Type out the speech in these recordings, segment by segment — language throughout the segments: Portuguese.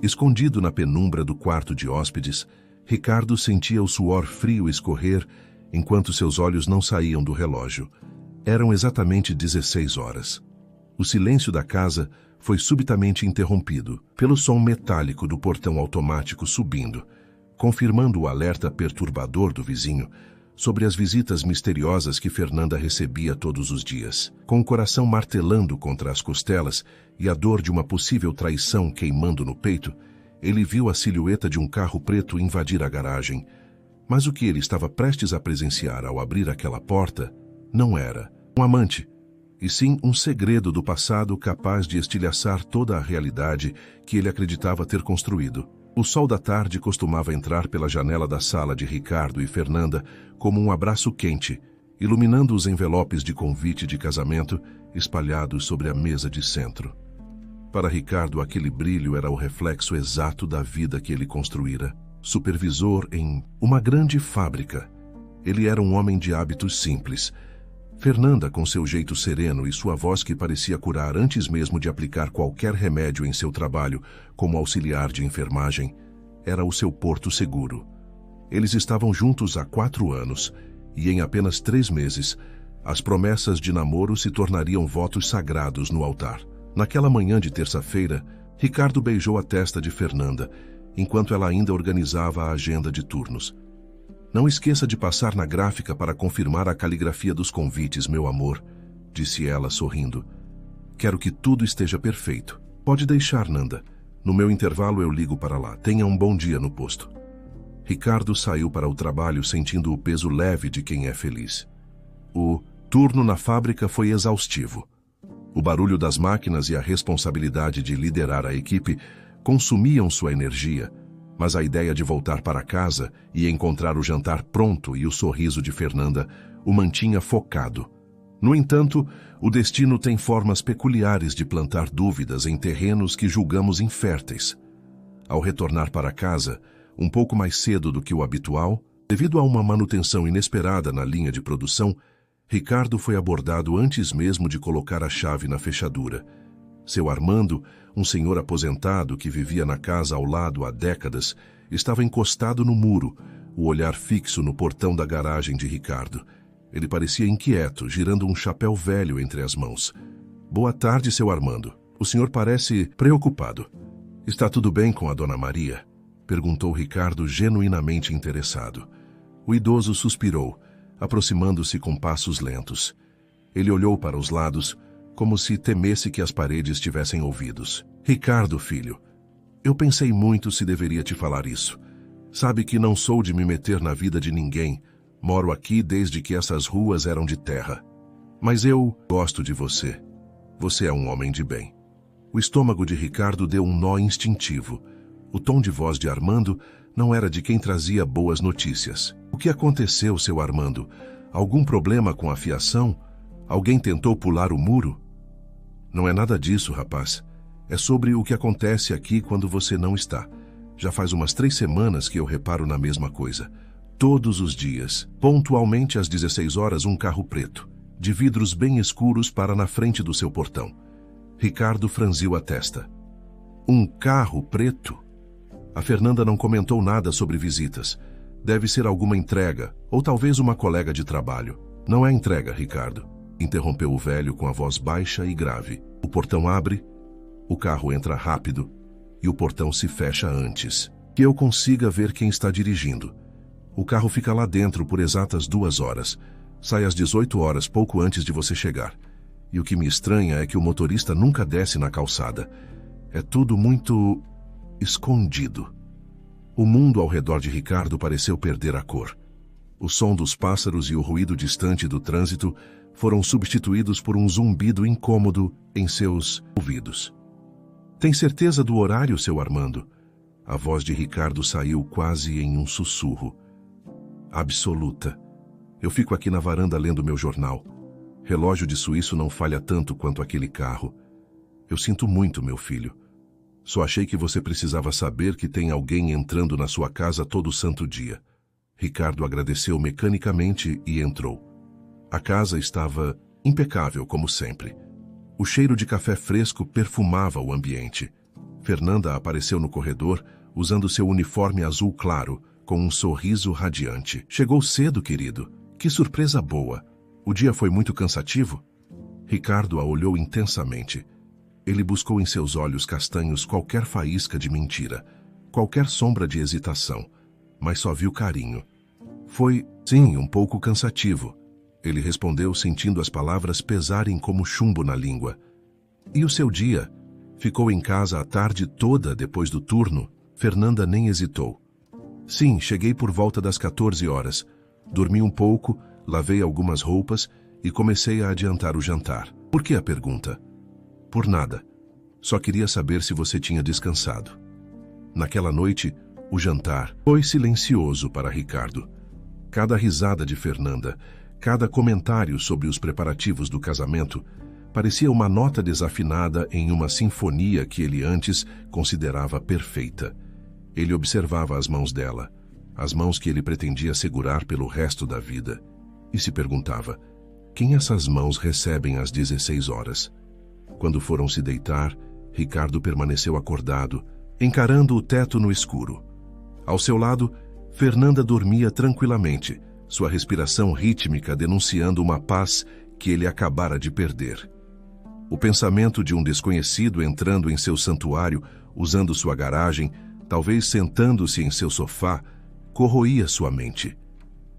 Escondido na penumbra do quarto de hóspedes, Ricardo sentia o suor frio escorrer enquanto seus olhos não saíam do relógio. Eram exatamente 16 horas. O silêncio da casa foi subitamente interrompido pelo som metálico do portão automático subindo, confirmando o alerta perturbador do vizinho sobre as visitas misteriosas que Fernanda recebia todos os dias. Com o coração martelando contra as costelas e a dor de uma possível traição queimando no peito, ele viu a silhueta de um carro preto invadir a garagem. Mas o que ele estava prestes a presenciar ao abrir aquela porta não era um amante, e sim um segredo do passado capaz de estilhaçar toda a realidade que ele acreditava ter construído. O sol da tarde costumava entrar pela janela da sala de Ricardo e Fernanda como um abraço quente, iluminando os envelopes de convite de casamento espalhados sobre a mesa de centro. Para Ricardo, aquele brilho era o reflexo exato da vida que ele construíra. Supervisor em uma grande fábrica, ele era um homem de hábitos simples. Fernanda, com seu jeito sereno e sua voz que parecia curar antes mesmo de aplicar qualquer remédio em seu trabalho como auxiliar de enfermagem, era o seu porto seguro. Eles estavam juntos há 4 anos e em apenas 3 meses, as promessas de namoro se tornariam votos sagrados no altar. Naquela manhã de terça-feira, Ricardo beijou a testa de Fernanda, enquanto ela ainda organizava a agenda de turnos. "Não esqueça de passar na gráfica para confirmar a caligrafia dos convites, meu amor", disse ela, sorrindo. "Quero que tudo esteja perfeito." "Pode deixar, Nanda. No meu intervalo eu ligo para lá. Tenha um bom dia no posto." Ricardo saiu para o trabalho sentindo o peso leve de quem é feliz. O turno na fábrica foi exaustivo. O barulho das máquinas e a responsabilidade de liderar a equipe consumiam sua energia, mas a ideia de voltar para casa e encontrar o jantar pronto e o sorriso de Fernanda o mantinha focado. No entanto, o destino tem formas peculiares de plantar dúvidas em terrenos que julgamos inférteis. Ao retornar para casa, um pouco mais cedo do que o habitual, devido a uma manutenção inesperada na linha de produção, Ricardo foi abordado antes mesmo de colocar a chave na fechadura. Seu Armando, um senhor aposentado que vivia na casa ao lado há décadas, estava encostado no muro, o olhar fixo no portão da garagem de Ricardo. Ele parecia inquieto, girando um chapéu velho entre as mãos. "Boa tarde, seu Armando. O senhor parece preocupado." "Está tudo bem com a dona Maria?" perguntou Ricardo, genuinamente interessado. O idoso suspirou, aproximando-se com passos lentos. Ele olhou para os lados, como se temesse que as paredes tivessem ouvidos. "Ricardo, filho, eu pensei muito se deveria te falar isso. Sabe que não sou de me meter na vida de ninguém. Moro aqui desde que essas ruas eram de terra. Mas eu gosto de você. Você é um homem de bem." O estômago de Ricardo deu um nó instintivo. O tom de voz de Armando não era de quem trazia boas notícias. "O que aconteceu, seu Armando? Algum problema com a fiação? Alguém tentou pular o muro?" "Não é nada disso, rapaz. É sobre o que acontece aqui quando você não está. Já faz umas 3 semanas que eu reparo na mesma coisa. Todos os dias, pontualmente às 16 horas, um carro preto, de vidros bem escuros, para na frente do seu portão." Ricardo franziu a testa. "Um carro preto?" A Fernanda não comentou nada sobre visitas. Deve ser alguma entrega, ou talvez uma colega de trabalho. "Não é entrega, Ricardo", interrompeu o velho com a voz baixa e grave. O portão abre, o carro entra rápido e o portão se fecha antes que eu consiga ver quem está dirigindo. O carro fica lá dentro por exatas 2 horas. Sai às 18 horas, pouco antes de você chegar. E o que me estranha é que o motorista nunca desce na calçada. É tudo muito escondido. O mundo ao redor de Ricardo pareceu perder a cor. O som dos pássaros e o ruído distante do trânsito foram substituídos por um zumbido incômodo em seus ouvidos. "Tem certeza do horário, seu Armando?" A voz de Ricardo saiu quase em um sussurro. "Absoluta. Eu fico aqui na varanda lendo meu jornal. Relógio de suíço não falha tanto quanto aquele carro. Eu sinto muito, meu filho. Só achei que você precisava saber que tem alguém entrando na sua casa todo santo dia." Ricardo agradeceu mecanicamente e entrou. A casa estava impecável, como sempre. O cheiro de café fresco perfumava o ambiente. Fernanda apareceu no corredor, usando seu uniforme azul claro, com um sorriso radiante. Chegou cedo, querido. Que surpresa boa. O dia foi muito cansativo? Ricardo a olhou intensamente. Ele buscou em seus olhos castanhos qualquer faísca de mentira, qualquer sombra de hesitação, mas só viu carinho. Foi, sim, um pouco cansativo. Ele respondeu sentindo as palavras pesarem como chumbo na língua. E o seu dia? Ficou em casa a tarde toda depois do turno? Fernanda nem hesitou. Sim, cheguei por volta das 14 horas. Dormi um pouco, lavei algumas roupas e comecei a adiantar o jantar. Por que a pergunta? Por nada. Só queria saber se você tinha descansado. Naquela noite, o jantar foi silencioso para Ricardo. Cada risada de Fernanda, cada comentário sobre os preparativos do casamento, parecia uma nota desafinada em uma sinfonia que ele antes considerava perfeita. Ele observava as mãos dela, as mãos que ele pretendia segurar pelo resto da vida, e se perguntava: quem essas mãos recebem às 16 horas? Quando foram se deitar, Ricardo permaneceu acordado, encarando o teto no escuro. Ao seu lado, Fernanda dormia tranquilamente, sua respiração rítmica denunciando uma paz que ele acabara de perder. O pensamento de um desconhecido entrando em seu santuário, usando sua garagem, talvez sentando-se em seu sofá, corroía sua mente.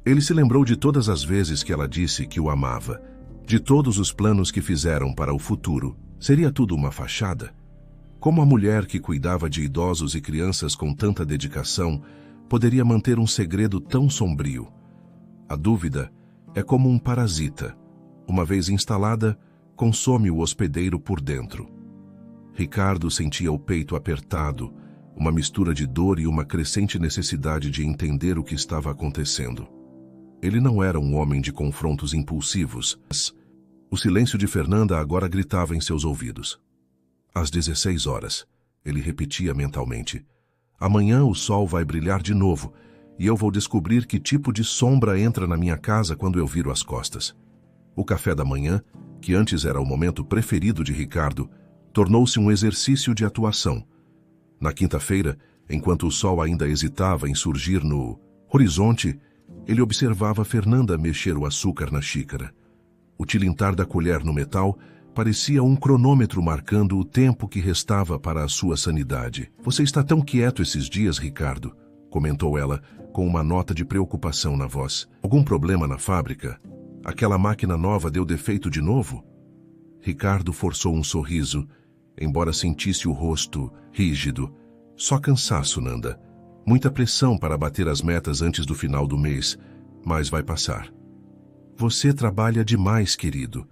Ele se lembrou de todas as vezes que ela disse que o amava, de todos os planos que fizeram para o futuro. Seria tudo uma fachada? Como a mulher que cuidava de idosos e crianças com tanta dedicação poderia manter um segredo tão sombrio? A dúvida é como um parasita. Uma vez instalada, consome o hospedeiro por dentro. Ricardo sentia o peito apertado, uma mistura de dor e uma crescente necessidade de entender o que estava acontecendo. Ele não era um homem de confrontos impulsivos, mas o silêncio de Fernanda agora gritava em seus ouvidos. Às 16 horas, ele repetia mentalmente: amanhã o sol vai brilhar de novo e eu vou descobrir que tipo de sombra entra na minha casa quando eu viro as costas. O café da manhã, que antes era o momento preferido de Ricardo, tornou-se um exercício de atuação. Na quinta-feira, enquanto o sol ainda hesitava em surgir no horizonte, ele observava Fernanda mexer o açúcar na xícara. O tilintar da colher no metal parecia um cronômetro marcando o tempo que restava para a sua sanidade. Você está tão quieto esses dias, Ricardo, comentou ela, com uma nota de preocupação na voz. Algum problema na fábrica? Aquela máquina nova deu defeito de novo? Ricardo forçou um sorriso, embora sentisse o rosto rígido. Só cansaço, Nanda. Muita pressão para bater as metas antes do final do mês, mas vai passar. Você trabalha demais, querido.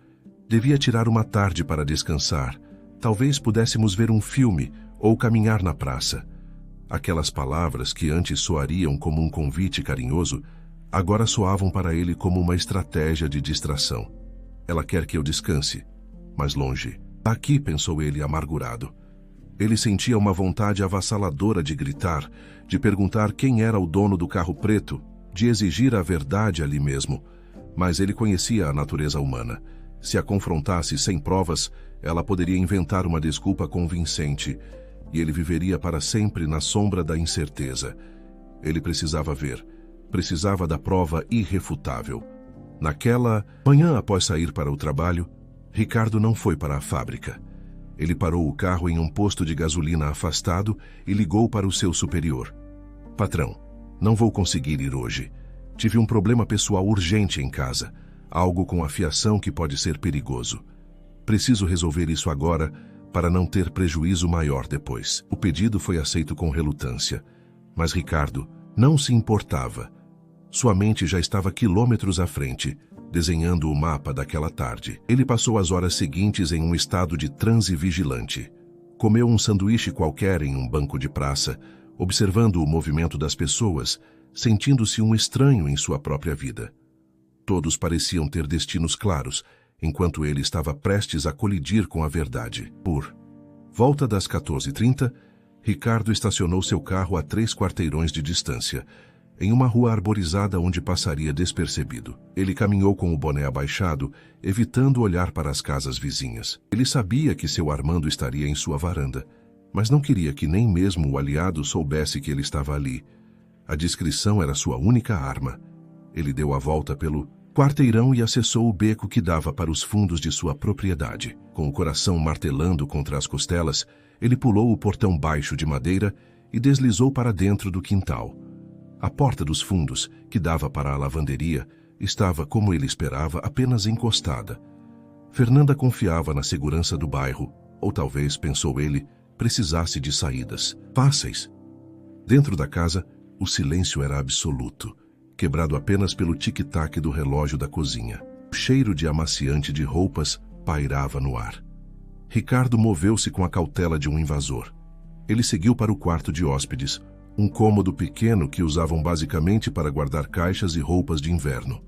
Devia tirar uma tarde para descansar. Talvez pudéssemos ver um filme ou caminhar na praça. Aquelas palavras que antes soariam como um convite carinhoso, agora soavam para ele como uma estratégia de distração. Ela quer que eu descanse, mas longe. Aqui, pensou ele amargurado. Ele sentia uma vontade avassaladora de gritar, de perguntar quem era o dono do carro preto, de exigir a verdade ali mesmo. Mas ele conhecia a natureza humana. Se a confrontasse sem provas, ela poderia inventar uma desculpa convincente, e ele viveria para sempre na sombra da incerteza. Ele precisava ver, precisava da prova irrefutável. Naquela manhã, após sair para o trabalho, Ricardo não foi para a fábrica. Ele parou o carro em um posto de gasolina afastado e ligou para o seu superior. Patrão, não vou conseguir ir hoje. Tive um problema pessoal urgente em casa, algo com a fiação que pode ser perigoso. Preciso resolver isso agora para não ter prejuízo maior depois. O pedido foi aceito com relutância, mas Ricardo não se importava. Sua mente já estava quilômetros à frente, desenhando o mapa daquela tarde. Ele passou as horas seguintes em um estado de transe vigilante. Comeu um sanduíche qualquer em um banco de praça, observando o movimento das pessoas, sentindo-se um estranho em sua própria vida. Todos pareciam ter destinos claros, enquanto ele estava prestes a colidir com a verdade. Por volta das 14h30, Ricardo estacionou seu carro a 3 quarteirões de distância, em uma rua arborizada onde passaria despercebido. Ele caminhou com o boné abaixado, evitando olhar para as casas vizinhas. Ele sabia que seu Armando estaria em sua varanda. mas não queria que nem mesmo o aliado soubesse que ele estava ali. A discrição era sua única arma. Ele deu a volta pelo quarteirão e acessou o beco que dava para os fundos de sua propriedade. Com o coração martelando contra as costelas, ele pulou o portão baixo de madeira e deslizou para dentro do quintal. A porta dos fundos, que dava para a lavanderia, estava, como ele esperava, apenas encostada. Fernanda confiava na segurança do bairro, ou talvez, pensou ele, precisasse de saídas fáceis. Dentro da casa, o silêncio era absoluto, quebrado apenas pelo tic-tac do relógio da cozinha. O cheiro de amaciante de roupas pairava no ar. Ricardo moveu-se com a cautela de um invasor. Ele seguiu para o quarto de hóspedes, um cômodo pequeno que usavam basicamente para guardar caixas e roupas de inverno.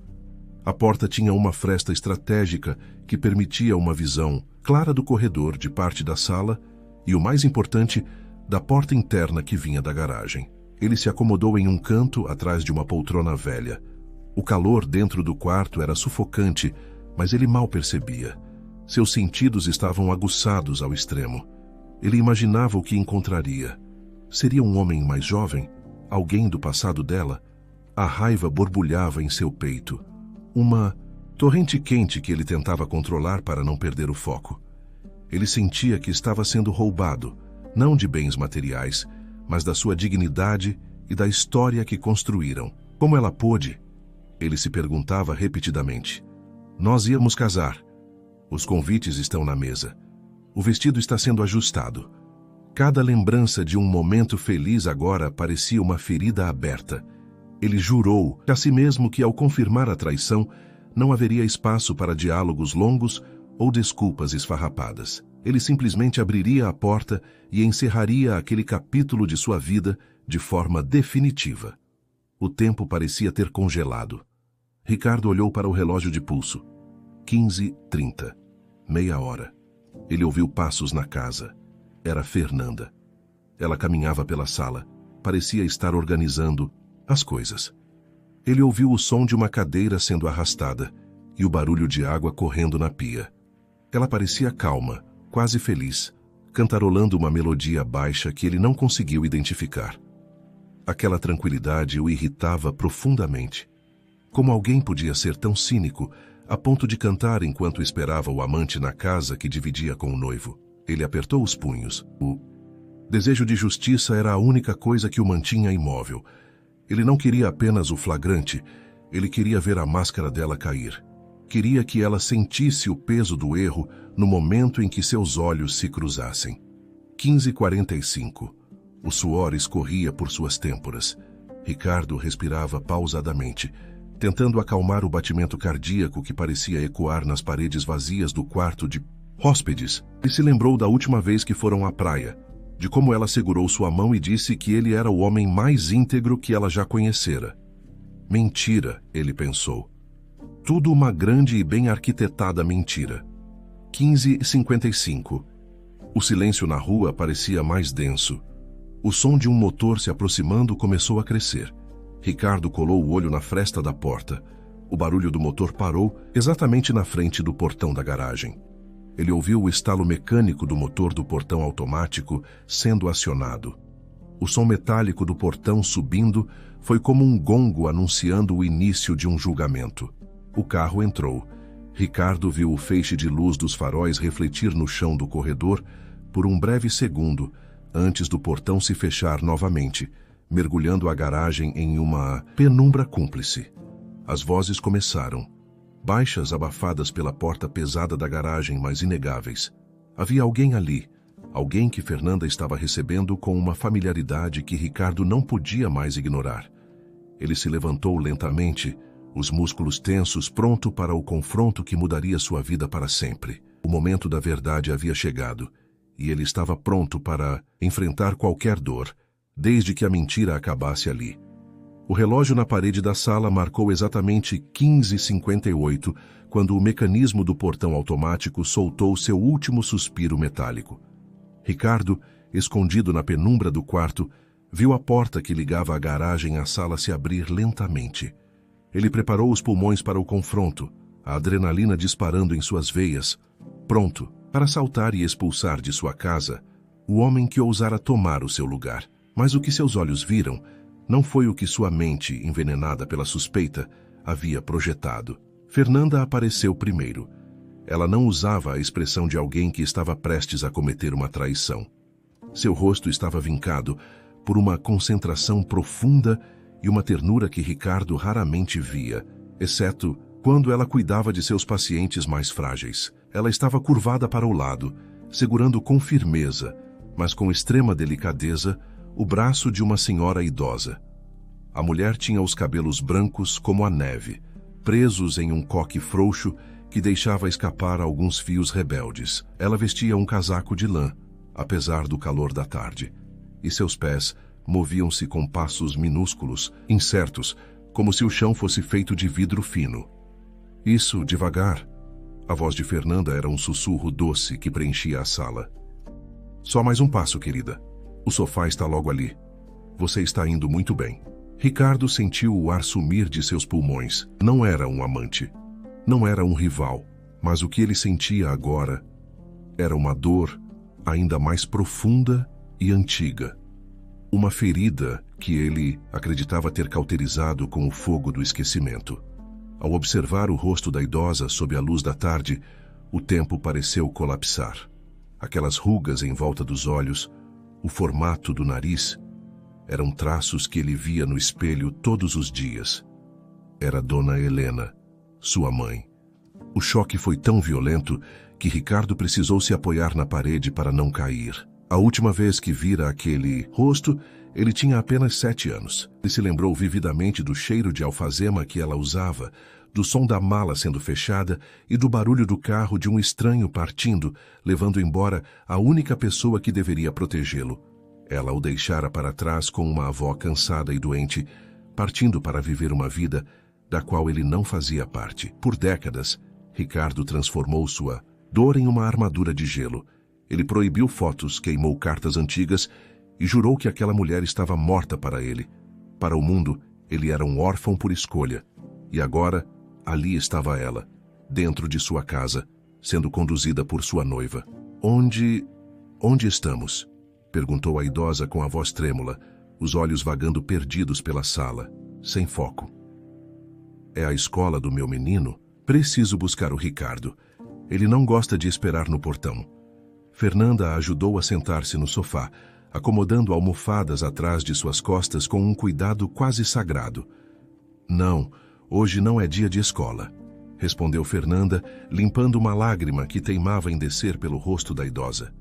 A porta tinha uma fresta estratégica que permitia uma visão clara do corredor de parte da sala e, o mais importante, da porta interna que vinha da garagem. Ele se acomodou em um canto atrás de uma poltrona velha. O calor dentro do quarto era sufocante, mas ele mal percebia. Seus sentidos estavam aguçados ao extremo. Ele imaginava o que encontraria. Seria um homem mais jovem? Alguém do passado dela? A raiva borbulhava em seu peito. Uma torrente quente que ele tentava controlar para não perder o foco. Ele sentia que estava sendo roubado, não de bens materiais, mas da sua dignidade e da história que construíram. Como ela pôde? Ele se perguntava repetidamente. Nós íamos casar. Os convites estão na mesa. O vestido está sendo ajustado. Cada lembrança de um momento feliz agora parecia uma ferida aberta. Ele jurou a si mesmo que, ao confirmar a traição, não haveria espaço para diálogos longos ou desculpas esfarrapadas. Ele simplesmente abriria a porta e encerraria aquele capítulo de sua vida de forma definitiva. O tempo parecia ter congelado. Ricardo olhou para o relógio de pulso. 15h30. Meia hora. Ele ouviu passos na casa. Era Fernanda. Ela caminhava pela sala. Parecia estar organizando as coisas. Ele ouviu o som de uma cadeira sendo arrastada e o barulho de água correndo na pia. Ela parecia calma, quase feliz, cantarolando uma melodia baixa que ele não conseguiu identificar. Aquela tranquilidade o irritava profundamente. Como alguém podia ser tão cínico a ponto de cantar enquanto esperava o amante na casa que dividia com o noivo? Ele apertou os punhos. O desejo de justiça era a única coisa que o mantinha imóvel. Ele não queria apenas o flagrante, ele queria ver a máscara dela cair. Queria que ela sentisse o peso do erro no momento em que seus olhos se cruzassem. 15h45. O suor escorria por suas têmporas. Ricardo respirava pausadamente, tentando acalmar o batimento cardíaco que parecia ecoar nas paredes vazias do quarto de hóspedes. Ele se lembrou da última vez que foram à praia, de como ela segurou sua mão e disse que ele era o homem mais íntegro que ela já conhecera. Mentira, ele pensou. Tudo uma grande e bem arquitetada mentira. 15h55. O silêncio na rua parecia mais denso. O som de um motor se aproximando começou a crescer. Ricardo colou o olho na fresta da porta. O barulho do motor parou exatamente na frente do portão da garagem. Ele ouviu o estalo mecânico do motor do portão automático sendo acionado. O som metálico do portão subindo foi como um gongo anunciando o início de um julgamento. O carro entrou. Ricardo viu o feixe de luz dos faróis refletir no chão do corredor por um breve segundo, antes do portão se fechar novamente, mergulhando a garagem em uma penumbra cúmplice. As vozes começaram. Baixas abafadas pela porta pesada da garagem, mas inegáveis. Havia alguém ali, alguém que Fernanda estava recebendo com uma familiaridade que Ricardo não podia mais ignorar. Ele se levantou lentamente, os músculos tensos, pronto para o confronto que mudaria sua vida para sempre. O momento da verdade havia chegado, e ele estava pronto para enfrentar qualquer dor, desde que a mentira acabasse ali. O relógio na parede da sala marcou exatamente 15h58, quando o mecanismo do portão automático soltou seu último suspiro metálico. Ricardo, escondido na penumbra do quarto, viu a porta que ligava a garagem à sala se abrir lentamente. Ele preparou os pulmões para o confronto, a adrenalina disparando em suas veias, pronto para saltar e expulsar de sua casa o homem que ousara tomar o seu lugar. Mas o que seus olhos viram não foi o que sua mente, envenenada pela suspeita, havia projetado. Fernanda apareceu primeiro. Ela não usava a expressão de alguém que estava prestes a cometer uma traição. Seu rosto estava vincado por uma concentração profunda e uma ternura que Ricardo raramente via, exceto quando ela cuidava de seus pacientes mais frágeis. Ela estava curvada para o lado, segurando com firmeza, mas com extrema delicadeza, o braço de uma senhora idosa. A mulher tinha os cabelos brancos como a neve, presos em um coque frouxo que deixava escapar alguns fios rebeldes. Ela vestia um casaco de lã, apesar do calor da tarde, e seus pés moviam-se com passos minúsculos, incertos, como se o chão fosse feito de vidro fino. Isso, devagar. A voz de Fernanda era um sussurro doce que preenchia a sala. Só mais um passo, querida. O sofá está logo ali. Você está indo muito bem. Ricardo sentiu o ar sumir de seus pulmões. Não era um amante. Não era um rival. Mas o que ele sentia agora era uma dor ainda mais profunda e antiga. Uma ferida que ele acreditava ter cauterizado com o fogo do esquecimento. Ao observar o rosto da idosa sob a luz da tarde, o tempo pareceu colapsar. Aquelas rugas em volta dos olhos, o formato do nariz, eram traços que ele via no espelho todos os dias. Era Dona Helena, sua mãe. O choque foi tão violento que Ricardo precisou se apoiar na parede para não cair. A última vez que vira aquele rosto, ele tinha apenas 7 anos. Ele se lembrou vividamente do cheiro de alfazema que ela usava, do som da mala sendo fechada e do barulho do carro de um estranho partindo, levando embora a única pessoa que deveria protegê-lo. Ela o deixara para trás com uma avó cansada e doente, partindo para viver uma vida da qual ele não fazia parte. Por décadas, Ricardo transformou sua dor em uma armadura de gelo. Ele proibiu fotos, queimou cartas antigas e jurou que aquela mulher estava morta para ele. Para o mundo, ele era um órfão por escolha. E agora, ali estava ela, dentro de sua casa, sendo conduzida por sua noiva. Onde estamos? Perguntou a idosa com a voz trêmula, os olhos vagando perdidos pela sala, sem foco. É a escola do meu menino? Preciso buscar o Ricardo. Ele não gosta de esperar no portão. Fernanda a ajudou a sentar-se no sofá, acomodando almofadas atrás de suas costas com um cuidado quase sagrado. Não, hoje não é dia de escola, respondeu Fernanda, limpando uma lágrima que teimava em descer pelo rosto da idosa.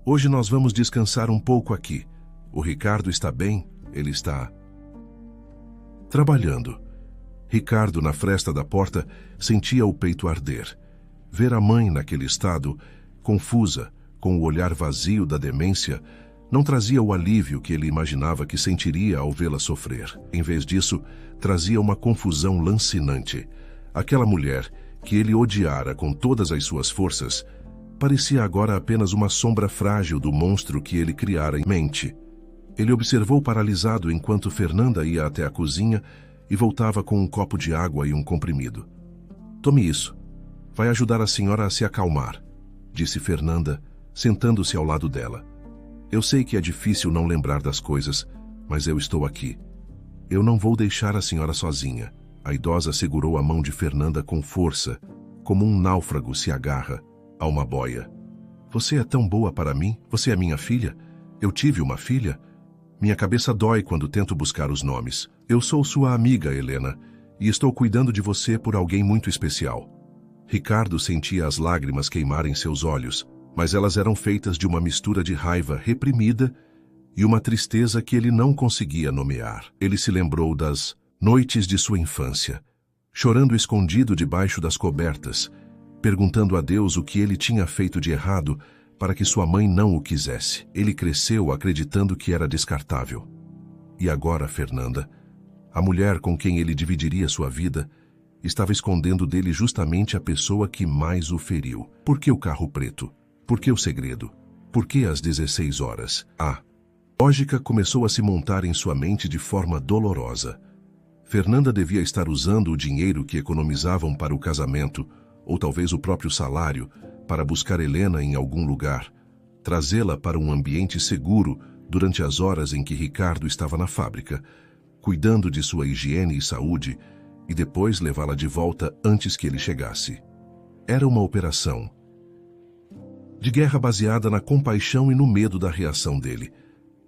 Hoje nós vamos descansar um pouco aqui. O Ricardo está bem? Ele está trabalhando. Ricardo, na fresta da porta, sentia o peito arder. Ver a mãe naquele estado, confusa, com o olhar vazio da demência, não trazia o alívio que ele imaginava que sentiria ao vê-la sofrer. Em vez disso, trazia uma confusão lancinante. Aquela mulher, que ele odiara com todas as suas forças, parecia agora apenas uma sombra frágil do monstro que ele criara em mente. Ele observou paralisado enquanto Fernanda ia até a cozinha e voltava com um copo de água e um comprimido. Tome isso. Vai ajudar a senhora a se acalmar, disse Fernanda, sentando-se ao lado dela. Eu sei que é difícil não lembrar das coisas, mas eu estou aqui. Eu não vou deixar a senhora sozinha. A idosa segurou a mão de Fernanda com força, como um náufrago se agarra a uma boia. Você é tão boa para mim? Você é minha filha? Eu tive uma filha? Minha cabeça dói quando tento buscar os nomes. Eu sou sua amiga, Helena, e estou cuidando de você por alguém muito especial. Ricardo sentia as lágrimas queimarem seus olhos, mas elas eram feitas de uma mistura de raiva reprimida e uma tristeza que ele não conseguia nomear. Ele se lembrou das noites de sua infância, chorando escondido debaixo das cobertas, perguntando a Deus o que ele tinha feito de errado para que sua mãe não o quisesse. Ele cresceu acreditando que era descartável. E agora, Fernanda, a mulher com quem ele dividiria sua vida, estava escondendo dele justamente a pessoa que mais o feriu. Por que o carro preto? Por que o segredo? Por que às 16 horas? A lógica começou a se montar em sua mente de forma dolorosa. Fernanda devia estar usando o dinheiro que economizavam para o casamento, ou talvez o próprio salário, para buscar Helena em algum lugar, trazê-la para um ambiente seguro durante as horas em que Ricardo estava na fábrica, cuidando de sua higiene e saúde, e depois levá-la de volta antes que ele chegasse. Era uma operação de guerra baseada na compaixão e no medo da reação dele.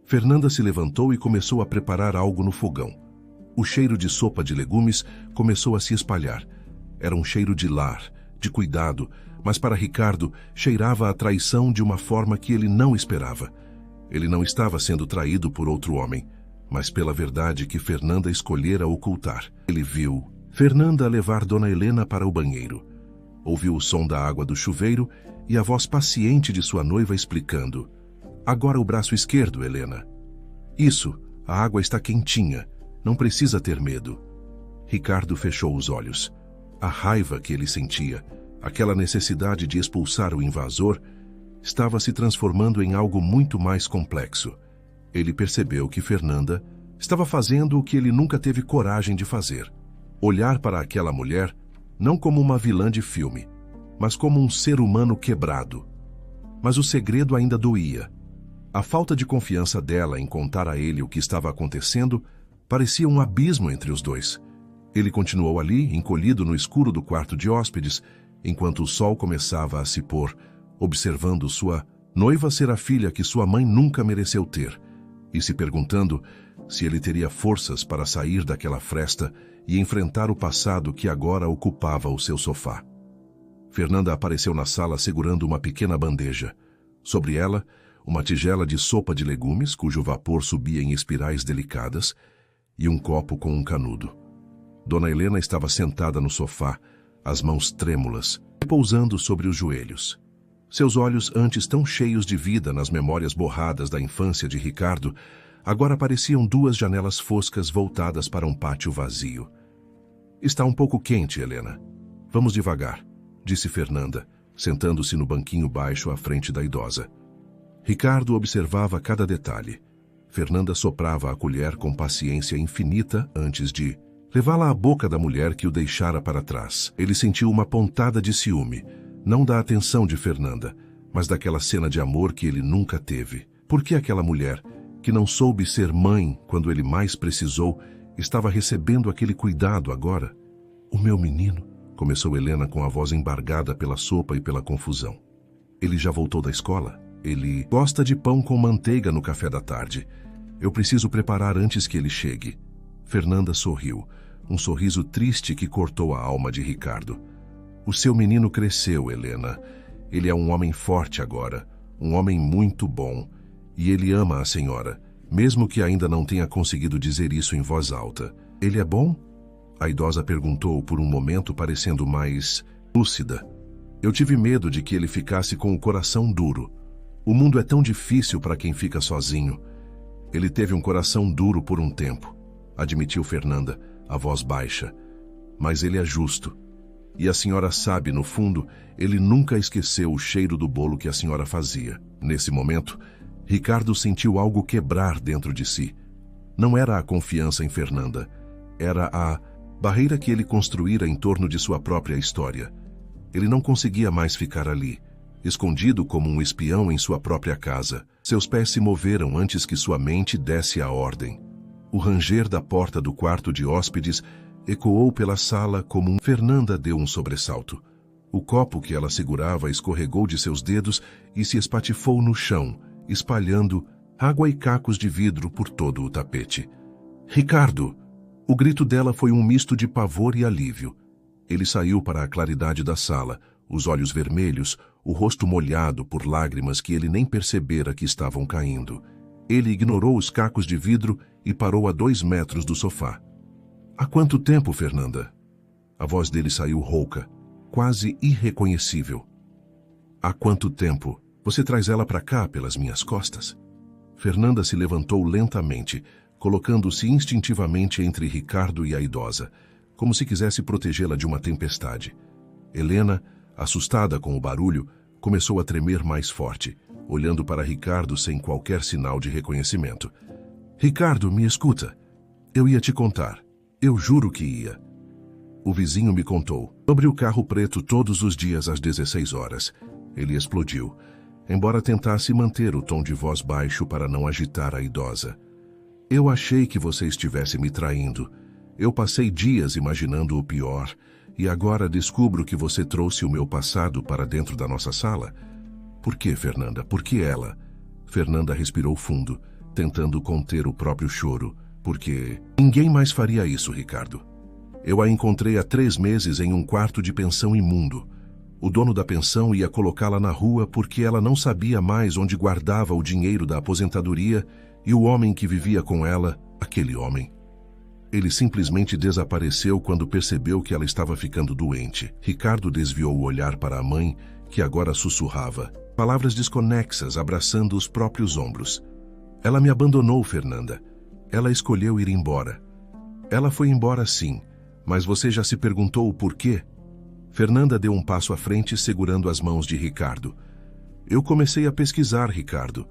Fernanda se levantou e começou a preparar algo no fogão. O cheiro de sopa de legumes começou a se espalhar. Era um cheiro de lar, de cuidado, mas para Ricardo cheirava a traição de uma forma que ele não esperava. Ele não estava sendo traído por outro homem, mas pela verdade que Fernanda escolhera ocultar. Ele viu Fernanda levar Dona Helena para o banheiro. Ouviu o som da água do chuveiro e a voz paciente de sua noiva explicando: "Agora o braço esquerdo, Helena. Isso, a água está quentinha, não precisa ter medo." Ricardo fechou os olhos. A raiva que ele sentia, aquela necessidade de expulsar o invasor, estava se transformando em algo muito mais complexo. Ele percebeu que Fernanda estava fazendo o que ele nunca teve coragem de fazer: olhar para aquela mulher não como uma vilã de filme, mas como um ser humano quebrado. Mas o segredo ainda doía. A falta de confiança dela em contar a ele o que estava acontecendo parecia um abismo entre os dois. Ele continuou ali, encolhido no escuro do quarto de hóspedes, enquanto o sol começava a se pôr, observando sua noiva ser a filha que sua mãe nunca mereceu ter, e se perguntando se ele teria forças para sair daquela fresta e enfrentar o passado que agora ocupava o seu sofá. Fernanda apareceu na sala segurando uma pequena bandeja. Sobre ela, uma tigela de sopa de legumes, cujo vapor subia em espirais delicadas, e um copo com um canudo. Dona Helena estava sentada no sofá, as mãos trêmulas, repousando sobre os joelhos. Seus olhos, antes tão cheios de vida nas memórias borradas da infância de Ricardo, agora pareciam duas janelas foscas voltadas para um pátio vazio. "Está um pouco quente, Helena. Vamos devagar", disse Fernanda, sentando-se no banquinho baixo à frente da idosa. Ricardo observava cada detalhe. Fernanda soprava a colher com paciência infinita antes de levá-la à boca da mulher que o deixara para trás. Ele sentiu uma pontada de ciúme, não da atenção de Fernanda, mas daquela cena de amor que ele nunca teve. Por que aquela mulher, que não soube ser mãe quando ele mais precisou, estava recebendo aquele cuidado agora? "O meu menino", começou Helena com a voz embargada pela sopa e pela confusão. "Ele já voltou da escola? Ele gosta de pão com manteiga no café da tarde. Eu preciso preparar antes que ele chegue." Fernanda sorriu, um sorriso triste que cortou a alma de Ricardo. "O seu menino cresceu, Helena. Ele é um homem forte agora, um homem muito bom. E ele ama a senhora, mesmo que ainda não tenha conseguido dizer isso em voz alta." "Ele é bom?" A idosa perguntou por um momento, parecendo mais lúcida. "Eu tive medo de que ele ficasse com o coração duro. O mundo é tão difícil para quem fica sozinho." "Ele teve um coração duro por um tempo", admitiu Fernanda, a voz baixa. "Mas ele é justo. E a senhora sabe, no fundo, ele nunca esqueceu o cheiro do bolo que a senhora fazia." Nesse momento, Ricardo sentiu algo quebrar dentro de si. Não era a confiança em Fernanda, era a barreira que ele construíra em torno de sua própria história. Ele não conseguia mais ficar ali, escondido como um espião em sua própria casa. Seus pés se moveram antes que sua mente desse a ordem. O ranger da porta do quarto de hóspedes ecoou pela sala como um... Fernanda deu um sobressalto. O copo que ela segurava escorregou de seus dedos e se espatifou no chão, espalhando água e cacos de vidro por todo o tapete. "Ricardo!" O grito dela foi um misto de pavor e alívio. Ele saiu para a claridade da sala, os olhos vermelhos, o rosto molhado por lágrimas que ele nem percebera que estavam caindo. Ele ignorou os cacos de vidro e parou a 2 metros do sofá. "Há quanto tempo, Fernanda?" A voz dele saiu rouca, quase irreconhecível. "Há quanto tempo? Você traz ela para cá pelas minhas costas?" Fernanda se levantou lentamente, colocando-se instintivamente entre Ricardo e a idosa, como se quisesse protegê-la de uma tempestade. Helena, assustada com o barulho, começou a tremer mais forte, olhando para Ricardo sem qualquer sinal de reconhecimento. "Ricardo, me escuta. Eu ia te contar. Eu juro que ia." O vizinho me contou sobre o carro preto todos os dias às 16 horas. Ele explodiu. embora tentasse manter o tom de voz baixo para não agitar a idosa. Eu achei que você estivesse me traindo. Eu passei dias imaginando o pior, e agora descubro que você trouxe o meu passado para dentro da nossa sala. Por que, Fernanda? Por que ela? Fernanda respirou fundo, tentando conter o próprio choro. Porque ninguém mais faria isso, Ricardo. Eu a encontrei há 3 meses em um quarto de pensão imundo. O dono da pensão ia colocá-la na rua porque ela não sabia mais onde guardava o dinheiro da aposentadoria e o homem que vivia com ela, aquele homem. Ele simplesmente desapareceu quando percebeu que ela estava ficando doente. Ricardo desviou o olhar para a mãe, que agora sussurrava, palavras desconexas abraçando os próprios ombros. Ela me abandonou, Fernanda. Ela escolheu ir embora. Ela foi embora sim, mas você já se perguntou o porquê? Fernanda deu um passo à frente segurando as mãos de Ricardo. Eu comecei a pesquisar, Ricardo.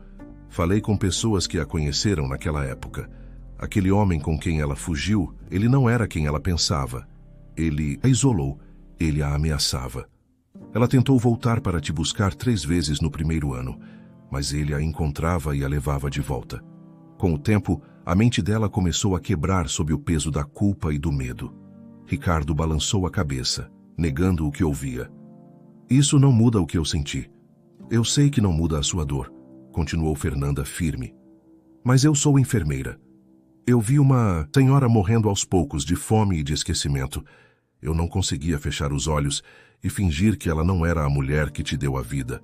Falei com pessoas que a conheceram naquela época. Aquele homem com quem ela fugiu, ele não era quem ela pensava. Ele a isolou, ele a ameaçava. Ela tentou voltar para te buscar 3 vezes no primeiro ano, mas ele a encontrava e a levava de volta. Com o tempo, a mente dela começou a quebrar sob o peso da culpa e do medo. Ricardo balançou a cabeça, negando o que ouvia. Isso não muda o que eu senti. Eu sei que não muda a sua dor, continuou Fernanda firme. Mas eu sou enfermeira. Eu vi uma senhora morrendo aos poucos de fome e de esquecimento. Eu não conseguia fechar os olhos e fingir que ela não era a mulher que te deu a vida.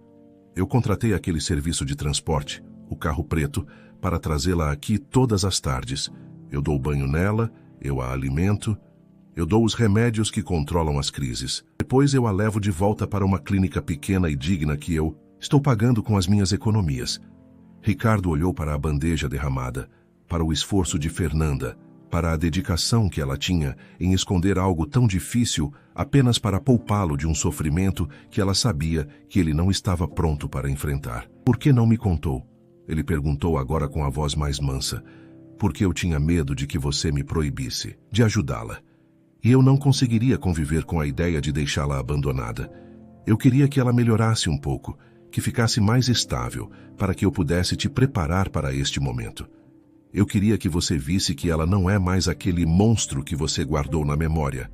Eu contratei aquele serviço de transporte, o carro preto, para trazê-la aqui todas as tardes. Eu dou banho nela, eu a alimento, eu dou os remédios que controlam as crises. Depois eu a levo de volta para uma clínica pequena e digna que eu estou pagando com as minhas economias. Ricardo olhou para a bandeja derramada, para o esforço de Fernanda, para a dedicação que ela tinha em esconder algo tão difícil apenas para poupá-lo de um sofrimento que ela sabia que ele não estava pronto para enfrentar. Por que não me contou? Ele perguntou agora com a voz mais mansa. Porque eu tinha medo de que você me proibisse de ajudá-la. E eu não conseguiria conviver com a ideia de deixá-la abandonada. Eu queria que ela melhorasse um pouco, que ficasse mais estável, para que eu pudesse te preparar para este momento. Eu queria que você visse que ela não é mais aquele monstro que você guardou na memória.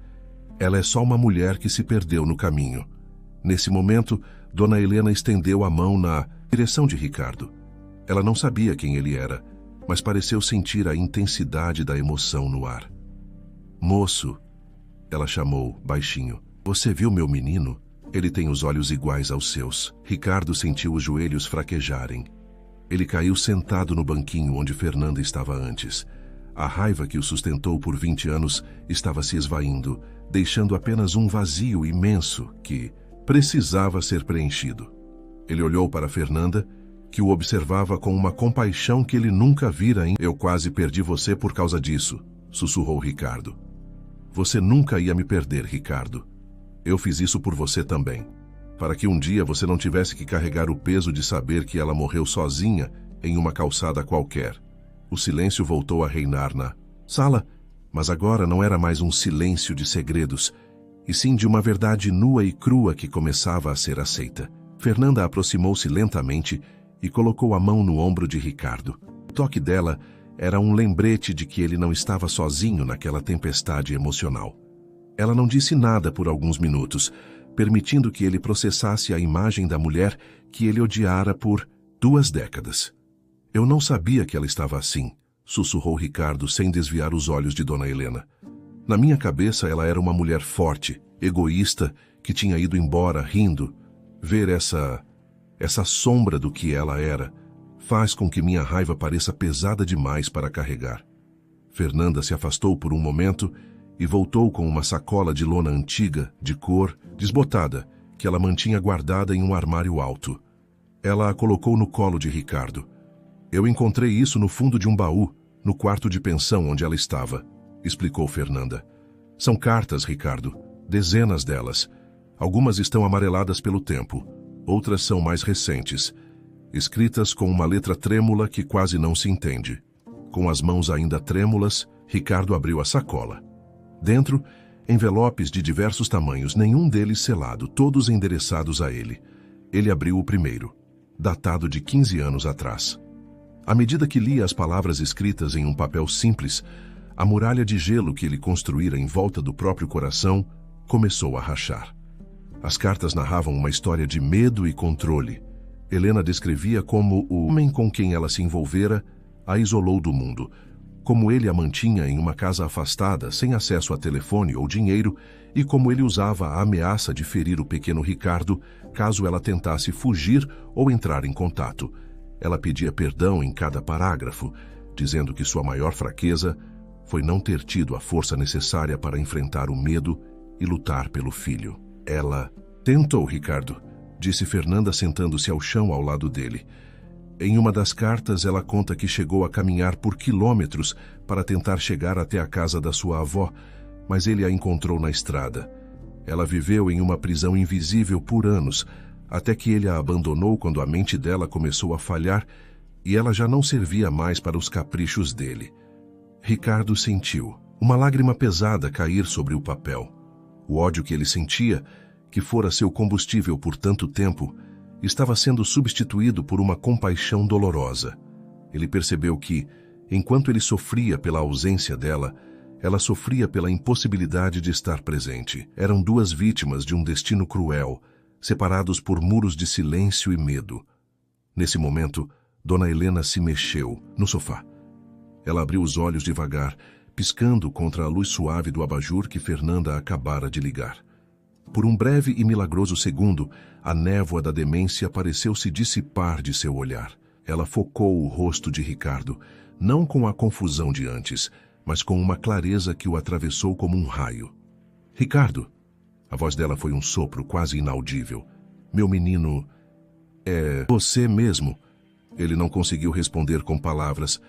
Ela é só uma mulher que se perdeu no caminho. Nesse momento, Dona Helena estendeu a mão na direção de Ricardo. Ela não sabia quem ele era, mas pareceu sentir a intensidade da emoção no ar. Moço, ela chamou, baixinho. Você viu meu menino? Ele tem os olhos iguais aos seus. Ricardo sentiu os joelhos fraquejarem. Ele caiu sentado no banquinho onde Fernanda estava antes. A raiva que o sustentou por 20 anos estava se esvaindo, deixando apenas um vazio imenso que precisava ser preenchido. Ele olhou para Fernanda, que o observava com uma compaixão que ele nunca vira. Eu quase perdi você por causa disso, sussurrou Ricardo. Você nunca ia me perder, Ricardo. Eu fiz isso por você também. Para que um dia você não tivesse que carregar o peso de saber que ela morreu sozinha em uma calçada qualquer. O silêncio voltou a reinar na sala, mas agora não era mais um silêncio de segredos, e sim de uma verdade nua e crua que começava a ser aceita. Fernanda aproximou-se lentamente e colocou a mão no ombro de Ricardo. O toque dela era um lembrete de que ele não estava sozinho naquela tempestade emocional. Ela não disse nada por alguns minutos, permitindo que ele processasse a imagem da mulher que ele odiara por 2 décadas. Eu não sabia que ela estava assim, sussurrou Ricardo sem desviar os olhos de Dona Helena. Na minha cabeça ela era uma mulher forte, egoísta, que tinha ido embora rindo. Ver essa sombra do que ela era faz com que minha raiva pareça pesada demais para carregar. Fernanda se afastou por um momento e voltou com uma sacola de lona antiga, de cor, desbotada, que ela mantinha guardada em um armário alto. Ela a colocou no colo de Ricardo. Eu encontrei isso no fundo de um baú, no quarto de pensão onde ela estava, explicou Fernanda. São cartas, Ricardo, dezenas delas. Algumas estão amareladas pelo tempo, outras são mais recentes, escritas com uma letra trêmula que quase não se entende. Com as mãos ainda trêmulas, Ricardo abriu a sacola. Dentro, envelopes de diversos tamanhos, nenhum deles selado, todos endereçados a ele. Ele abriu o primeiro. datado de 15 anos atrás. À medida que lia as palavras escritas em um papel simples, a muralha de gelo que ele construíra em volta do próprio coração começou a rachar. As cartas narravam uma história de medo e controle. Helena descrevia como o homem com quem ela se envolvera a isolou do mundo, como ele a mantinha em uma casa afastada, sem acesso a telefone ou dinheiro, e como ele usava a ameaça de ferir o pequeno Ricardo caso ela tentasse fugir ou entrar em contato. Ela pedia perdão em cada parágrafo, dizendo que sua maior fraqueza foi não ter tido a força necessária para enfrentar o medo e lutar pelo filho. Ela tentou, Ricardo, disse Fernanda sentando-se ao chão ao lado dele. Em uma das cartas, ela conta que chegou a caminhar por quilômetros para tentar chegar até a casa da sua avó, mas ele a encontrou na estrada. Ela viveu em uma prisão invisível por anos, até que ele a abandonou quando a mente dela começou a falhar e ela já não servia mais para os caprichos dele. Ricardo sentiu uma lágrima pesada cair sobre o papel. O ódio que ele sentia, que fora seu combustível por tanto tempo, estava sendo substituído por uma compaixão dolorosa. Ele percebeu que, enquanto ele sofria pela ausência dela, ela sofria pela impossibilidade de estar presente. Eram duas vítimas de um destino cruel, separados por muros de silêncio e medo. Nesse momento, Dona Helena se mexeu no sofá. Ela abriu os olhos devagar, piscando contra a luz suave do abajur que Fernanda acabara de ligar. Por um breve e milagroso segundo, a névoa da demência pareceu se dissipar de seu olhar. Ela focou o rosto de Ricardo, não com a confusão de antes, mas com uma clareza que o atravessou como um raio. Ricardo! A voz dela foi um sopro quase inaudível. Meu menino... É você mesmo? Ele não conseguiu responder com palavras.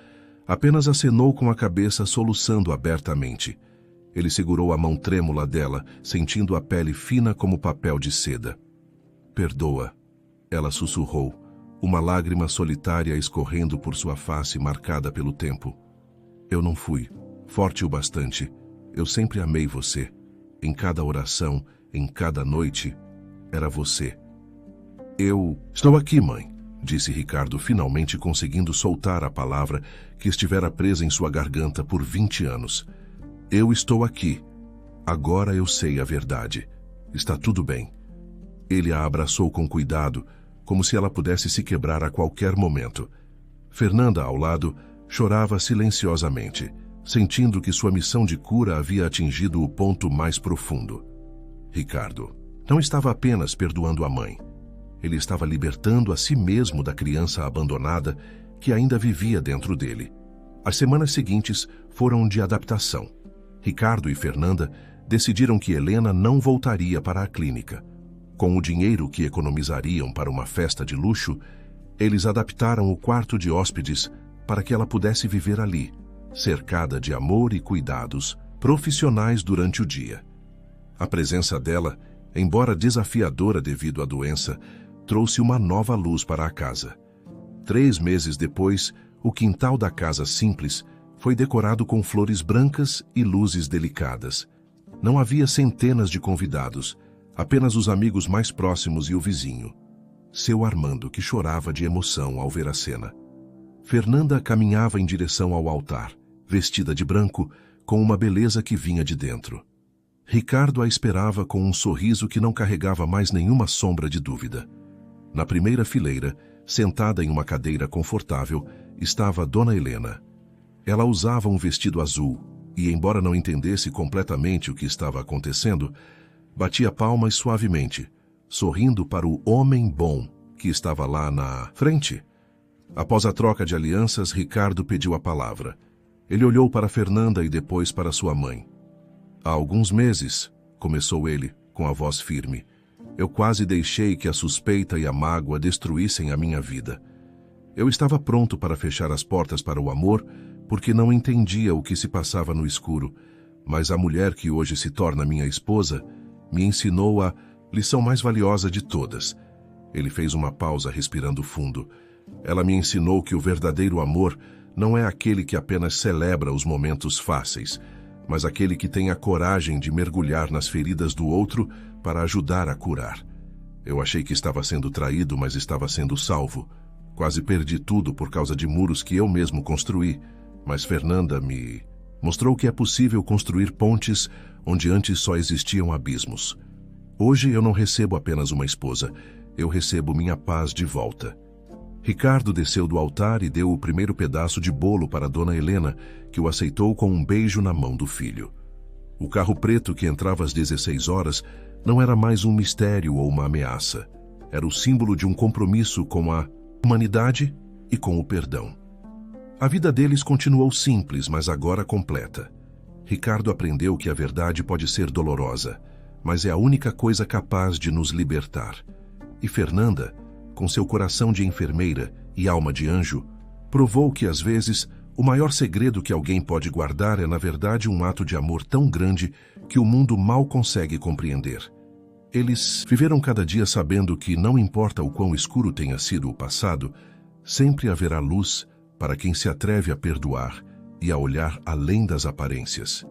Apenas acenou com a cabeça, soluçando abertamente. Ele segurou a mão trêmula dela, sentindo a pele fina como papel de seda. Perdoa, ela sussurrou, uma lágrima solitária escorrendo por sua face marcada pelo tempo. Eu não fui forte o bastante. Eu sempre amei você. Em cada oração, em cada noite, era você. Eu estou aqui, mãe, disse Ricardo, finalmente conseguindo soltar a palavra que estivera presa em sua garganta por 20 anos. Eu estou aqui. Agora eu sei a verdade. Está tudo bem. Ele a abraçou com cuidado, como se ela pudesse se quebrar a qualquer momento. Fernanda, ao lado, chorava silenciosamente, sentindo que sua missão de cura havia atingido o ponto mais profundo. Ricardo não estava apenas perdoando a mãe. Ele estava libertando a si mesmo da criança abandonada que ainda vivia dentro dele. As semanas seguintes foram de adaptação. Ricardo e Fernanda decidiram que Helena não voltaria para a clínica. Com o dinheiro que economizariam para uma festa de luxo, eles adaptaram o quarto de hóspedes para que ela pudesse viver ali, cercada de amor e cuidados profissionais durante o dia. A presença dela, embora desafiadora devido à doença, trouxe uma nova luz para a casa. 3 meses depois, o quintal da casa simples foi decorado com flores brancas e luzes delicadas. Não havia centenas de convidados, apenas os amigos mais próximos e o vizinho. Seu Armando, que chorava de emoção ao ver a cena. Fernanda caminhava em direção ao altar, vestida de branco, com uma beleza que vinha de dentro. Ricardo a esperava com um sorriso que não carregava mais nenhuma sombra de dúvida. Na primeira fileira, sentada em uma cadeira confortável, estava Dona Helena. Ela usava um vestido azul e, embora não entendesse completamente o que estava acontecendo, batia palmas suavemente, sorrindo para o homem bom que estava lá na frente. Após a troca de alianças, Ricardo pediu a palavra. Ele olhou para Fernanda e depois para sua mãe. Há alguns meses, começou ele, com a voz firme, eu quase deixei que a suspeita e a mágoa destruíssem a minha vida. Eu estava pronto para fechar as portas para o amor, porque não entendia o que se passava no escuro, mas a mulher que hoje se torna minha esposa me ensinou a lição mais valiosa de todas. Ele fez uma pausa, respirando fundo. Ela me ensinou que o verdadeiro amor não é aquele que apenas celebra os momentos fáceis, mas aquele que tem a coragem de mergulhar nas feridas do outro para ajudar a curar. Eu achei que estava sendo traído, mas estava sendo salvo. Quase perdi tudo por causa de muros que eu mesmo construí, mas Fernanda me mostrou que é possível construir pontes onde antes só existiam abismos. Hoje eu não recebo apenas uma esposa, eu recebo minha paz de volta. Ricardo desceu do altar e deu o primeiro pedaço de bolo para Dona Helena, que o aceitou com um beijo na mão do filho. O carro preto que entrava às 16 horas não era mais um mistério ou uma ameaça. Era o símbolo de um compromisso com a humanidade e com o perdão. A vida deles continuou simples, mas agora completa. Ricardo aprendeu que a verdade pode ser dolorosa, mas é a única coisa capaz de nos libertar. E Fernanda, com seu coração de enfermeira e alma de anjo, provou que às vezes o maior segredo que alguém pode guardar é na verdade um ato de amor tão grande que o mundo mal consegue compreender. Eles viveram cada dia sabendo que, não importa o quão escuro tenha sido o passado, sempre haverá luz para quem se atreve a perdoar e a olhar além das aparências.